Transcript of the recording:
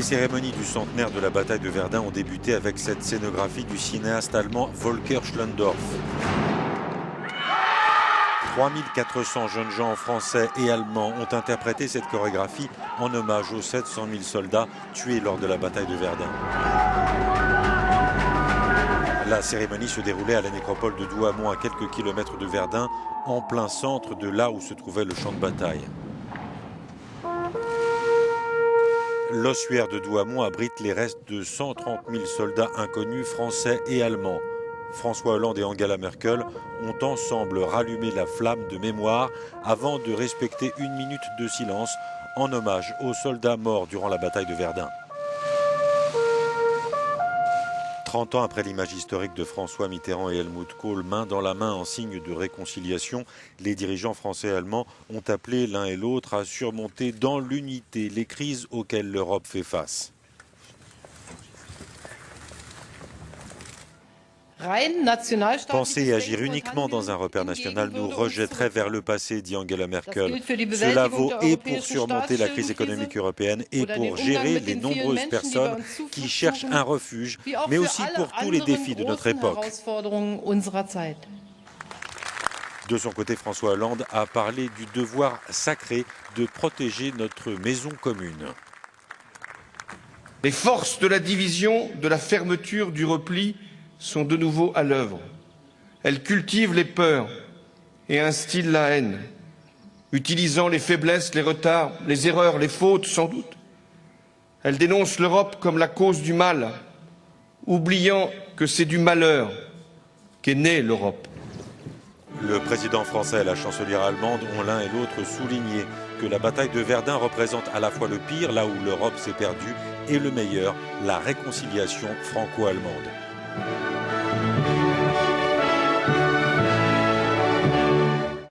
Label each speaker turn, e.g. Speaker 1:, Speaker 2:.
Speaker 1: Les cérémonies du centenaire de la bataille de Verdun ont débuté avec cette scénographie du cinéaste allemand Volker Schlöndorff. 3400 jeunes gens français et allemands ont interprété cette chorégraphie en hommage aux 700 000 soldats tués lors de la bataille de Verdun. La cérémonie se déroulait à la nécropole de Douaumont, à quelques kilomètres de Verdun, en plein centre de là où se trouvait le champ de bataille. L'ossuaire de Douaumont abrite les restes de 130 000 soldats inconnus français et allemands. François Hollande et Angela Merkel ont ensemble rallumé la flamme de mémoire avant de respecter une minute de silence en hommage aux soldats morts durant la bataille de Verdun. 30 ans après l'image historique de François Mitterrand et Helmut Kohl, main dans la main en signe de réconciliation, les dirigeants français et allemands ont appelé l'un et l'autre à surmonter dans l'unité les crises auxquelles l'Europe fait face. Penser et agir uniquement dans un repère national nous rejetterait vers le passé, dit Angela Merkel. Cela vaut et pour surmonter la crise économique européenne et pour gérer les nombreuses personnes qui cherchent un refuge, mais aussi pour tous les défis de notre époque. De son côté, François Hollande a parlé du devoir sacré de protéger notre maison commune.
Speaker 2: Les forces de la division, de la fermeture, du repli sont de nouveau à l'œuvre. Elles cultivent les peurs et instillent la haine, utilisant les faiblesses, les retards, les erreurs, les fautes sans doute. Elles dénoncent l'Europe comme la cause du mal, oubliant que c'est du malheur qu'est née l'Europe.
Speaker 1: Le président français et la chancelière allemande ont l'un et l'autre souligné que la bataille de Verdun représente à la fois le pire, là où l'Europe s'est perdue, et le meilleur, la réconciliation franco-allemande.